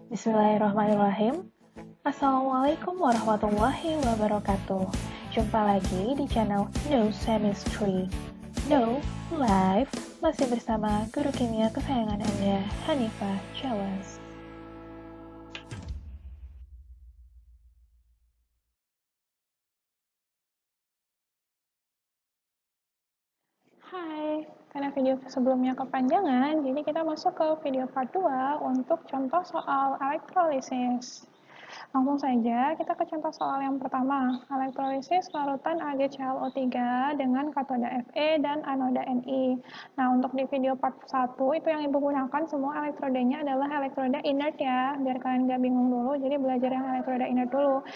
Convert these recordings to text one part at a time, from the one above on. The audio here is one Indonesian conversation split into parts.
Bismillahirrahmanirrahim. Assalamualaikum warahmatullahi wabarakatuh. Jumpa lagi di channel No Chemistry. No Live masih bersama guru kimia kesayangan Anda, Hanifah Jawas. Hai, karena video sebelumnya kepanjangan, jadi kita masuk ke video part 2 untuk contoh soal elektrolisis. Langsung saja kita ke contoh soal yang pertama, elektrolisis larutan AgClO3 dengan katoda Fe dan anoda Ni. Nah, untuk di video part 1 itu yang Ibu gunakan semua elektrodanya adalah elektroda inert ya, biar kalian nggak bingung dulu, jadi belajar yang elektroda inert dulu.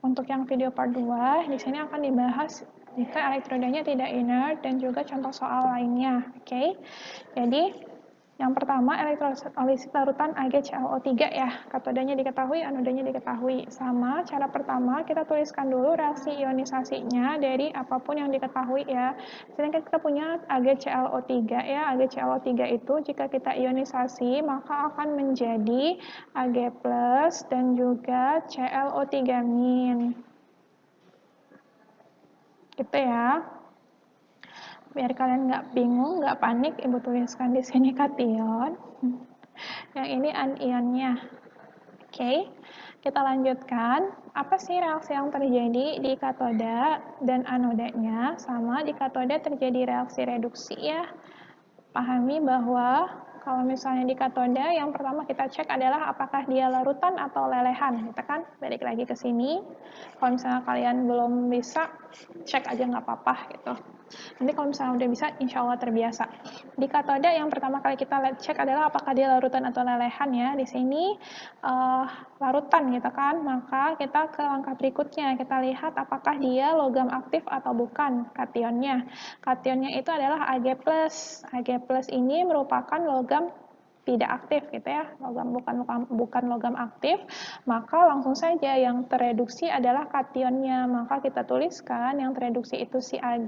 Untuk yang video part 2, di sini akan dibahas jika elektrodanya tidak inert dan juga contoh soal lainnya. Oke. Jadi, yang pertama elektrolisis larutan AgClO3 ya. Katodanya diketahui, anodanya diketahui. Sama cara pertama kita tuliskan dulu reaksi ionisasinya dari apapun yang diketahui ya. Sini kita punya AgClO3 ya. AgClO3 itu jika kita ionisasi maka akan menjadi Ag+ dan juga ClO3-. Gitu ya. Biar kalian nggak bingung, nggak panik, Ibu tuliskan di sini kation. Yang ini anionnya. Oke, kita lanjutkan. Apa sih reaksi yang terjadi di katoda dan anodanya? Sama di katoda terjadi reaksi reduksi ya. Pahami bahwa kalau misalnya di katoda, yang pertama kita cek adalah apakah dia larutan atau lelehan, gitu kan? Balik lagi ke sini. Kalau misalnya kalian belum bisa, cek aja nggak apa-apa gitu. Nanti kalau misalnya udah bisa, insya Allah terbiasa. Di katoda yang pertama kali kita cek adalah apakah dia larutan atau lelehan ya. Di sini larutan gitu kan, maka kita ke langkah berikutnya. Kita lihat apakah dia logam aktif atau bukan kationnya. Kationnya itu adalah Ag+. Ag+ ini merupakan logam tidak aktif gitu ya, bukan logam aktif, maka langsung saja yang tereduksi adalah kationnya, maka kita tuliskan yang tereduksi itu si Ag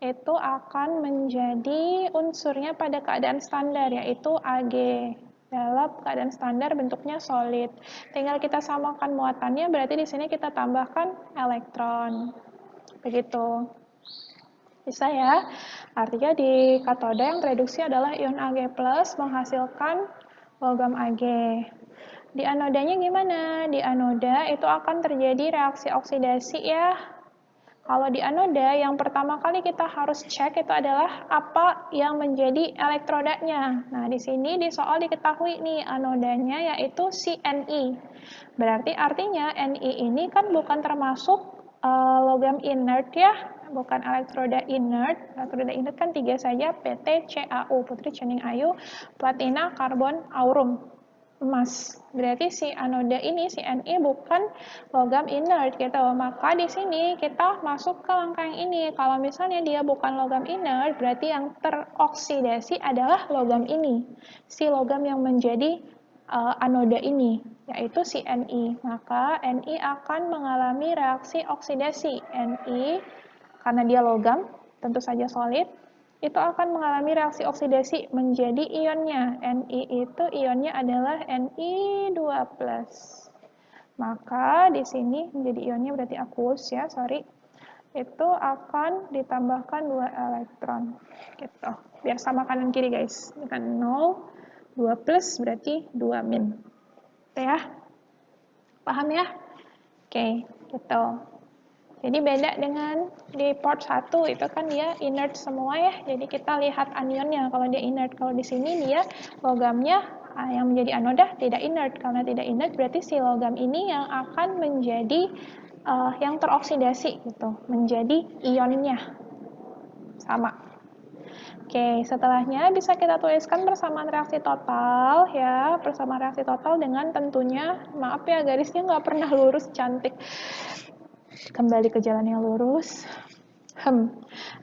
itu akan menjadi unsurnya pada keadaan standar yaitu Ag. Dalam keadaan standar bentuknya solid. Tinggal kita samakan muatannya, berarti di sini kita tambahkan elektron. Begitu. Bisa ya. Artinya di katoda yang tereduksi adalah ion Ag+ menghasilkan logam Ag. Di anodanya gimana? Di anoda itu akan terjadi reaksi oksidasi ya. Kalau di anoda yang pertama kali kita harus cek itu adalah apa yang menjadi elektrodanya. Nah, di sini di soal diketahui nih anodanya yaitu si Ni. Berarti artinya Ni ini kan bukan termasuk logam inert ya, bukan elektroda inert. Elektroda inert kan 3 saja, Pt, CaU, putri, cening, ayu, platina, karbon, aurum, emas. Berarti si anoda ini, si Ni bukan logam inert gitu. Maka di sini kita masuk ke langkah yang ini. Kalau misalnya dia bukan logam inert, berarti yang teroksidasi adalah logam ini. Si logam yang menjadi anoda ini, yaitu si Ni. Maka Ni akan mengalami reaksi oksidasi. Ni, karena dia logam, tentu saja solid, itu akan mengalami reaksi oksidasi menjadi ionnya. Ni itu ionnya adalah Ni2+. Maka di sini menjadi ionnya berarti aqueous ya, sorry. Itu akan ditambahkan 2 elektron. Gitu. Biar sama kanan kiri guys. Dengan 0, 2+ berarti 2-. Gitu ya. Paham ya? Oke, gitu. Jadi beda dengan di part 1 itu kan dia inert semua ya. Jadi kita lihat anionnya kalau dia inert. Kalau di sini dia logamnya yang menjadi anoda tidak inert. Karena tidak inert berarti si logam ini yang akan menjadi yang teroksidasi gitu, menjadi ionnya. Sama. Oke, setelahnya bisa kita tuliskan persamaan reaksi total ya, persamaan reaksi total dengan tentunya, maaf ya garisnya nggak pernah lurus cantik. Kembali ke jalan yang lurus.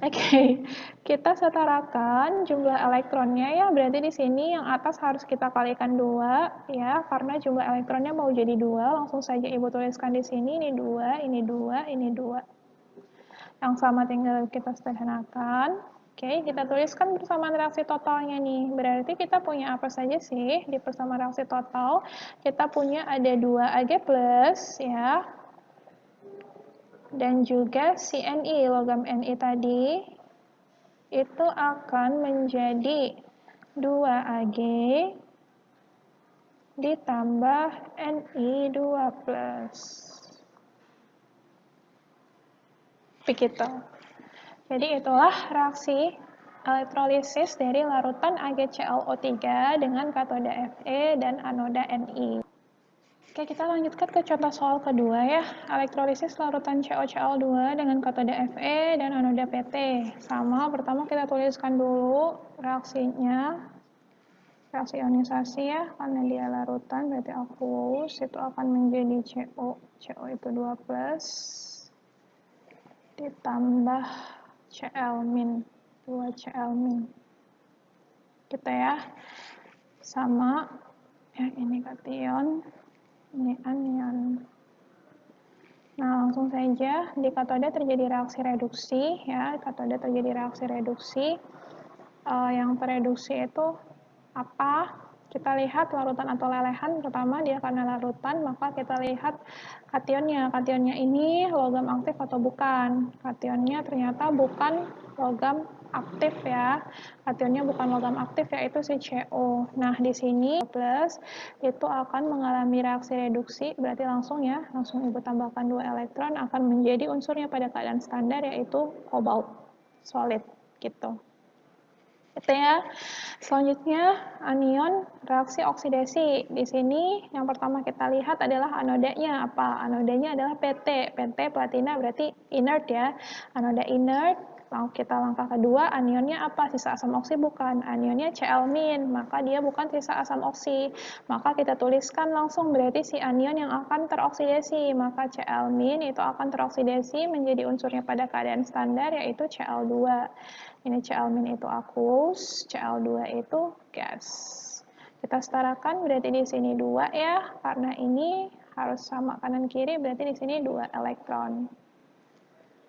Oke, kita setarakan jumlah elektronnya ya, berarti di sini yang atas harus kita kalikan 2 ya, karena jumlah elektronnya mau jadi 2, langsung saja Ibu tuliskan di sini, ini 2, ini 2, ini 2. Yang sama tinggal kita sederhanakan. Oke, kita tuliskan persamaan reaksi totalnya nih. Berarti kita punya apa saja sih di persamaan reaksi total? Kita punya ada 2 Ag+, ya. Dan juga si Ni, logam Ni tadi, itu akan menjadi 2 Ag ditambah Ni2+. Begitu. Jadi itulah reaksi elektrolisis dari larutan AgClO3 dengan katoda Fe dan anoda Ni. Oke, kita lanjutkan ke contoh soal kedua ya. Elektrolisis larutan CoCl2 dengan katoda Fe dan anoda Pt. Sama, pertama kita tuliskan dulu reaksinya. Reaksi ionisasi ya, karena dia larutan berarti aqueous, itu akan menjadi CO. CO itu 2+, ditambah Cl-, 2 Cl-. Gitu ya. Sama, yang ini kation, ini anion. Nah, langsung saja di katoda terjadi reaksi reduksi ya, katoda terjadi reaksi reduksi. Yang tereduksi itu apa? Kita lihat larutan atau lelehan. Pertama dia karena larutan, maka kita lihat kationnya. Kationnya ini logam aktif atau bukan? Kationnya ternyata bukan logam aktif ya. Kationnya bukan logam aktif, yaitu si CO. Nah, di sini plus itu akan mengalami reaksi reduksi, berarti langsung Ibu tambahkan 2 elektron, akan menjadi unsurnya pada keadaan standar, yaitu kobalt solid gitu. Itu ya. Selanjutnya anion reaksi oksidasi. Di sini yang pertama kita lihat adalah anodanya apa? Anodanya adalah PT. PT platina berarti inert ya. Anoda inert. Lalu kita langkah kedua, anionnya apa? Sisa asam oksi bukan. Anionnya Cl-, maka dia bukan sisa asam oksi. Maka kita tuliskan langsung berarti si anion yang akan teroksidasi. Maka Cl- itu akan teroksidasi menjadi unsurnya pada keadaan standar, yaitu Cl2. Ini Cl- itu aqueous, Cl2 itu gas. Kita setarakan berarti di sini 2 ya, karena ini harus sama kanan kiri, berarti di sini 2 elektron.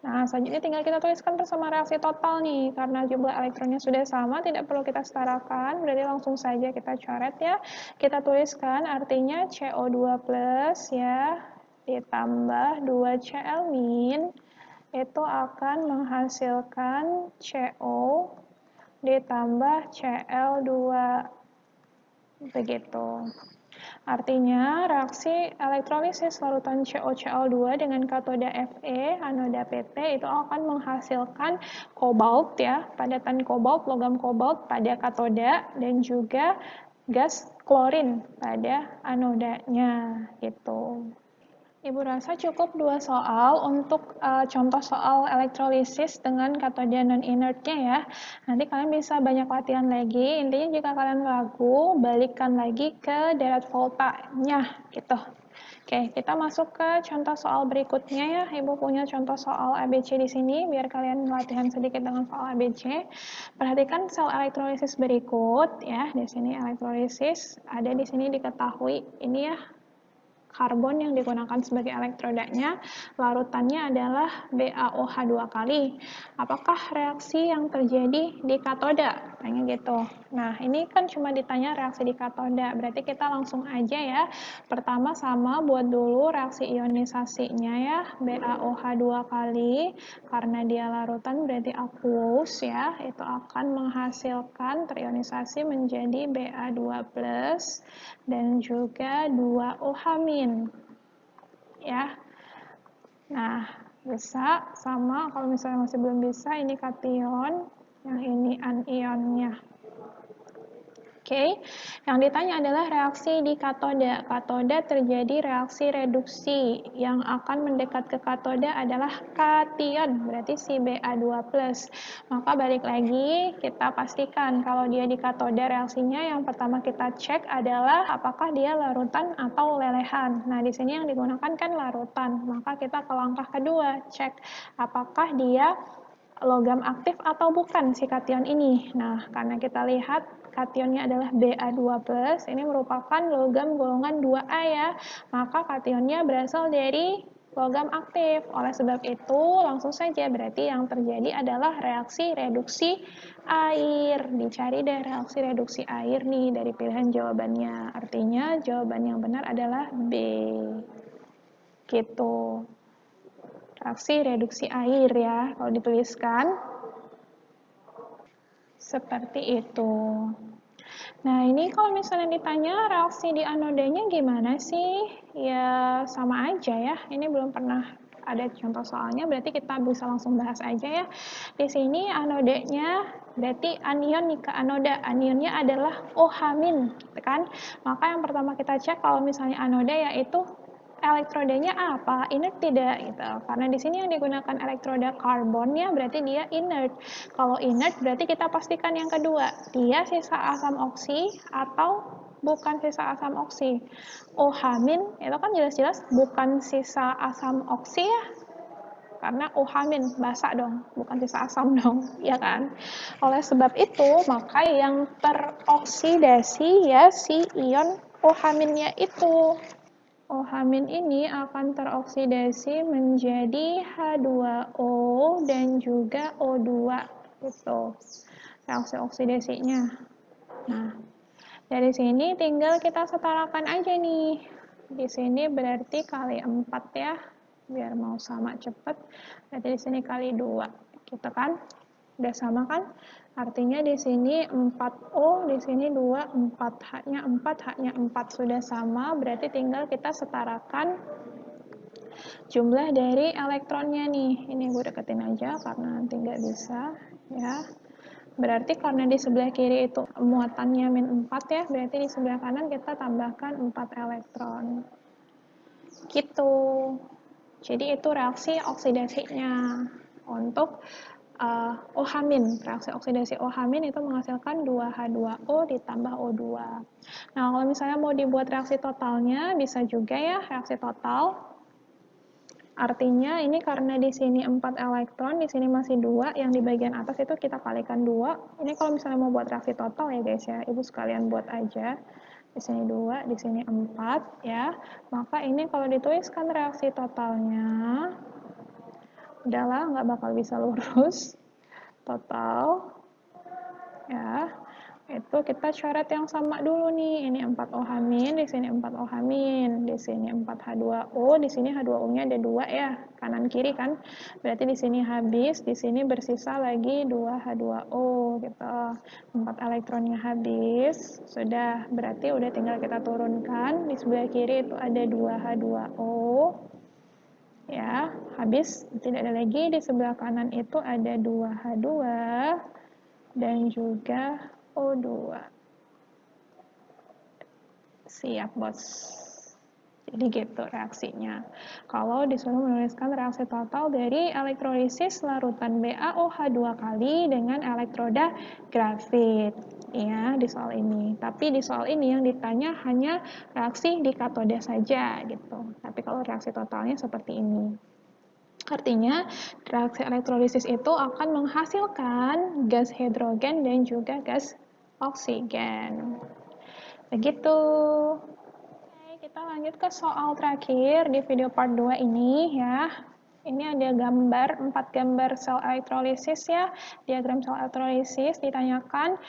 Nah, selanjutnya tinggal kita tuliskan persamaan reaksi total nih, karena jumlah elektronnya sudah sama, tidak perlu kita setarakan, berarti langsung saja kita coret ya. Kita tuliskan artinya CO2+ ya, ditambah 2 Cl- itu akan menghasilkan CO ditambah Cl2. Begitu. Artinya, reaksi elektrolisis larutan CoCl2 dengan katoda Fe, anoda Pt itu akan menghasilkan kobalt ya, padatan kobalt, logam kobalt pada katoda, dan juga gas klorin pada anodanya gitu. Ibu rasa cukup 2 soal untuk contoh soal elektrolisis dengan katoda non-inertnya ya. Nanti kalian bisa banyak latihan lagi. Intinya jika kalian ragu, balikkan lagi ke deret voltanya gitu. Oke, kita masuk ke contoh soal berikutnya ya. Ibu punya contoh soal ABC di sini, biar kalian latihan sedikit dengan soal ABC. Perhatikan sel elektrolisis berikut ya. Di sini elektrolisis ada di sini diketahui. Ini ya, karbon yang digunakan sebagai elektrodanya, larutannya adalah BaOH 2 kali. Apakah reaksi yang terjadi di katoda? Tanya gitu. Nah, ini kan cuma ditanya reaksi di katoda, berarti kita langsung aja ya. Pertama sama buat dulu reaksi ionisasinya ya, BaOH 2 kali, karena dia larutan berarti aqueous ya, itu akan menghasilkan terionisasi menjadi Ba2+, dan juga 2OH- ya. Nah, bisa sama, kalau misalnya masih belum bisa, ini kation, yang ini anionnya. Oke, yang ditanya adalah reaksi di katoda. Katoda terjadi reaksi reduksi. Yang akan mendekat ke katoda adalah kation, berarti si Ba2+. Maka balik lagi, kita pastikan kalau dia di katoda reaksinya, yang pertama kita cek adalah apakah dia larutan atau lelehan. Nah, di sini yang digunakan kan larutan. Maka kita ke langkah kedua, cek apakah dia logam aktif atau bukan si kation ini. Nah, karena kita lihat kationnya adalah Ba2+, ini merupakan logam golongan 2A ya, maka kationnya berasal dari logam aktif. Oleh sebab itu, langsung saja berarti yang terjadi adalah reaksi reduksi air. Dicari deh reaksi reduksi air nih dari pilihan jawabannya. Artinya jawaban yang benar adalah B. Gitu. Reaksi reduksi air ya, kalau dituliskan seperti itu. Nah, ini kalau misalnya ditanya reaksi di anodanya gimana sih? Ya, sama aja ya. Ini belum pernah ada contoh soalnya, berarti kita bisa langsung bahas aja ya. Di sini anodanya berarti anion nih ke anoda. Anionnya adalah OH-, gitu kan? Maka yang pertama kita cek kalau misalnya anoda yaitu elektrodanya apa? Inert tidak gitu. Karena di sini yang digunakan elektroda karbonnya berarti dia inert. Kalau inert berarti kita pastikan yang kedua, dia sisa asam oksi atau bukan sisa asam oksi. OH- itu kan jelas-jelas bukan sisa asam oksi ya. Karena OH- basa dong, bukan sisa asam dong, ya kan? Oleh sebab itu, maka yang teroksidasi ya si ion OH-nya itu. OH- ini akan teroksidasi menjadi H2O dan juga O2 gitu. Reaksi oksidasinya. Nah, dari sini tinggal kita setarakan aja nih. Di sini berarti kali 4 ya. Biar mau sama cepet. Berarti di sini kali 2. Gitu kan? Udah sama kan? Artinya di sini 4O, di sini 2, 4. H-nya 4, H-nya 4 sudah sama, berarti tinggal kita setarakan jumlah dari elektronnya nih. Ini gue deketin aja karena nanti nggak bisa ya. Berarti karena di sebelah kiri itu muatannya -4 ya, berarti di sebelah kanan kita tambahkan 4 elektron. Gitu. Jadi itu reaksi oksidasinya untuk OH-, reaksi oksidasi OH- itu menghasilkan 2H2O ditambah O2. Nah, kalau misalnya mau dibuat reaksi totalnya, bisa juga ya reaksi total. Artinya ini karena di sini 4 elektron, di sini masih 2, yang di bagian atas itu kita kalikan 2. Ini kalau misalnya mau buat reaksi total ya guys ya, Ibu sekalian buat aja. Di sini 2, di sini 4 ya. Maka ini kalau dituliskan reaksi totalnya, udahlah nggak bakal bisa lurus. Total ya, itu kita coret yang sama dulu nih. Ini 4OH-, di sini 4OH-, di sini 4H2O, di sini H2O-nya ada 2 ya, kanan kiri kan. Berarti di sini habis, di sini bersisa lagi 2H2O gitu. 4 elektronnya habis, sudah berarti udah tinggal kita turunkan. Di sebelah kiri itu ada 2H2O. Ya, habis tidak ada lagi. Di sebelah kanan itu ada 2H2 dan juga O2. Siap, Bos. Jadi gitu reaksinya. Kalau disuruh menuliskan reaksi total dari elektrolisis larutan BaOH2 kali dengan elektroda grafit. Ya, di soal ini. Tapi di soal ini yang ditanya hanya reaksi di katode saja gitu. Tapi kalau reaksi totalnya seperti ini. Artinya, reaksi elektrolisis itu akan menghasilkan gas hidrogen dan juga gas oksigen. Begitu. Oke, kita lanjut ke soal terakhir di video part 2 ini ya. Ini ada gambar, 4 gambar sel elektrolisis ya. Diagram sel elektrolisis ditanyakan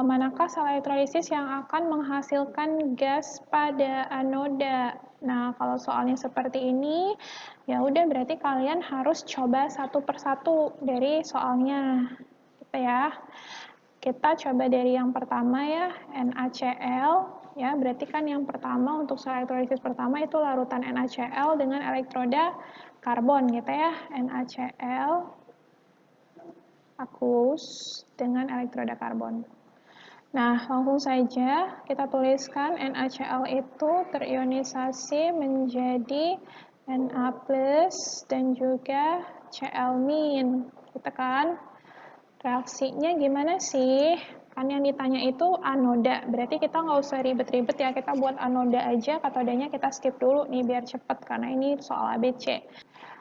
manakah sel elektrolisis yang akan menghasilkan gas pada anoda. Nah, kalau soalnya seperti ini, ya udah berarti kalian harus coba satu persatu dari soalnya. Gitu ya. Kita coba dari yang pertama ya, NaCl. Ya, berarti kan yang pertama untuk sel elektrolisis pertama itu larutan NaCl dengan elektroda karbon gitu ya. NaCl aqueous dengan elektroda karbon. Nah, langsung saja kita tuliskan NaCl itu terionisasi menjadi Na+ dan juga Cl-. Gitu kan? Reaksinya gimana sih? Kan yang ditanya itu anoda, berarti kita nggak usah ribet-ribet ya, kita buat anoda aja, katodenya kita skip dulu nih biar cepet, karena ini soal ABC.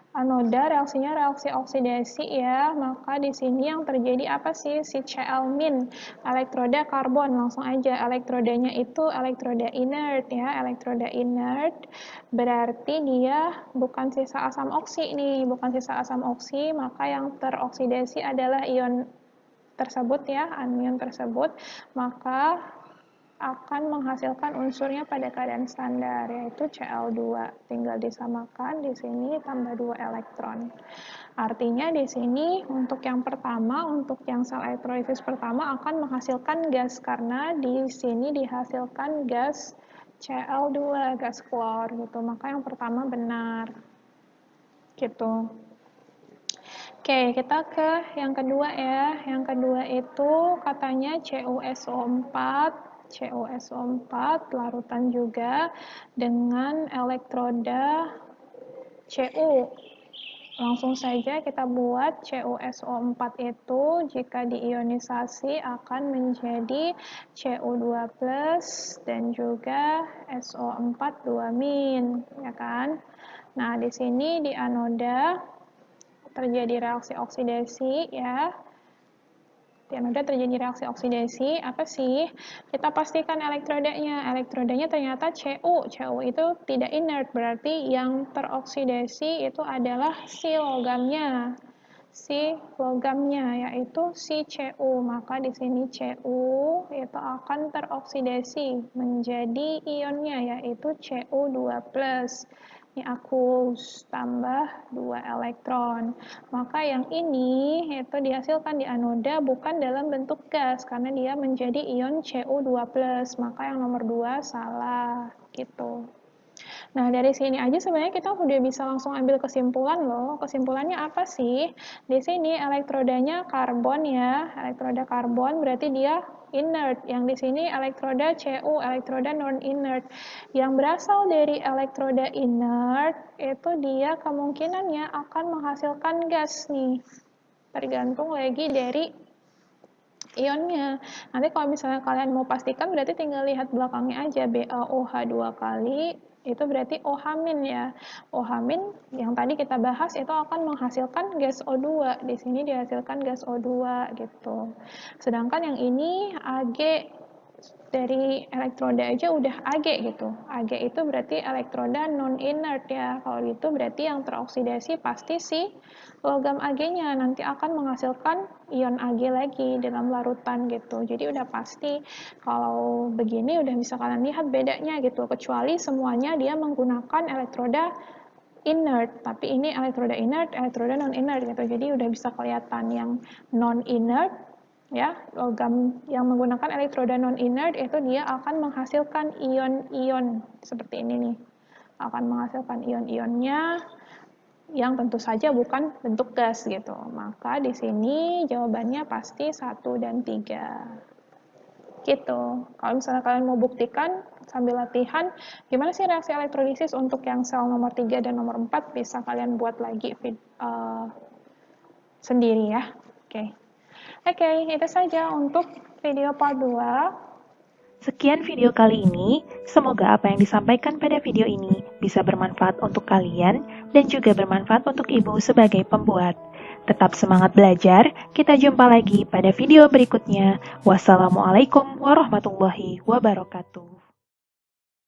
anoda reaksinya reaksi oksidasi ya, maka di sini yang terjadi apa sih? Si Cl-, elektroda karbon, langsung aja elektrodanya itu elektroda inert ya, elektroda inert berarti dia bukan sisa asam oksi nih, bukan sisa asam oksi, maka yang teroksidasi adalah ion tersebut ya, anion tersebut, maka akan menghasilkan unsurnya pada keadaan standar, yaitu Cl2. Tinggal disamakan di sini tambah 2 elektron. Artinya di sini untuk yang pertama, untuk yang sel elektrolisis pertama akan menghasilkan gas karena di sini dihasilkan gas Cl2, gas klor gitu. Maka yang pertama benar. Gitu. Oke, kita ke yang kedua ya. Yang kedua itu katanya CuSO4 larutan juga dengan elektroda Cu. Langsung saja kita buat CuSO4 itu jika diionisasi akan menjadi Cu2+ dan juga SO4 2-, ya kan? Nah, di sini di anoda terjadi reaksi oksidasi ya. Di anoda terjadi reaksi oksidasi, apa sih? Kita pastikan elektrodanya. Elektrodanya ternyata Cu. Cu itu tidak inert, berarti yang teroksidasi itu adalah si logamnya. Si logamnya yaitu si Cu. Maka di sini Cu itu akan teroksidasi menjadi ionnya yaitu Cu2+. Ini aqueous tambah 2 elektron. Maka yang ini itu dihasilkan di anoda bukan dalam bentuk gas karena dia menjadi ion Cu2+. Maka yang nomor 2 salah gitu. Nah, dari sini aja sebenarnya kita udah bisa langsung ambil kesimpulan loh. Kesimpulannya apa sih? Di sini elektrodanya karbon ya. Elektroda karbon berarti dia inert. Yang di sini elektroda Cu, elektroda non-inert. Yang berasal dari elektroda inert itu dia kemungkinannya akan menghasilkan gas nih. Tergantung lagi dari ionnya. Nanti kalau misalnya kalian mau pastikan berarti tinggal lihat belakangnya aja, BaOH 2 kali itu berarti OH- ya. OH- yang tadi kita bahas itu akan menghasilkan gas O2. Di sini dihasilkan gas O2 gitu. Sedangkan yang ini Ag dari elektroda aja udah Ag gitu. Ag itu berarti elektroda non-inert ya. Kalau gitu berarti yang teroksidasi pasti si logam Ag-nya nanti akan menghasilkan ion Ag lagi dalam larutan gitu. Jadi udah pasti kalau begini udah bisa kalian lihat bedanya gitu. Kecuali semuanya dia menggunakan elektroda inert, tapi ini elektroda inert, elektroda non-inert gitu. Jadi udah bisa kelihatan yang non-inert ya, logam yang menggunakan elektroda non-inert itu dia akan menghasilkan ion-ion seperti ini nih. Akan menghasilkan ion-ionnya yang tentu saja bukan bentuk gas gitu. Maka di sini jawabannya pasti 1 dan 3. Gitu. Kalau misalnya kalian mau buktikan sambil latihan, gimana sih reaksi elektrolisis untuk yang sel nomor 3 dan nomor 4 bisa kalian buat lagi sendiri ya. Oke, itu saja untuk video part 2. Sekian video kali ini, semoga apa yang disampaikan pada video ini bisa bermanfaat untuk kalian dan juga bermanfaat untuk ibu sebagai pembuat. Tetap semangat belajar, kita jumpa lagi pada video berikutnya. Wassalamualaikum warahmatullahi wabarakatuh.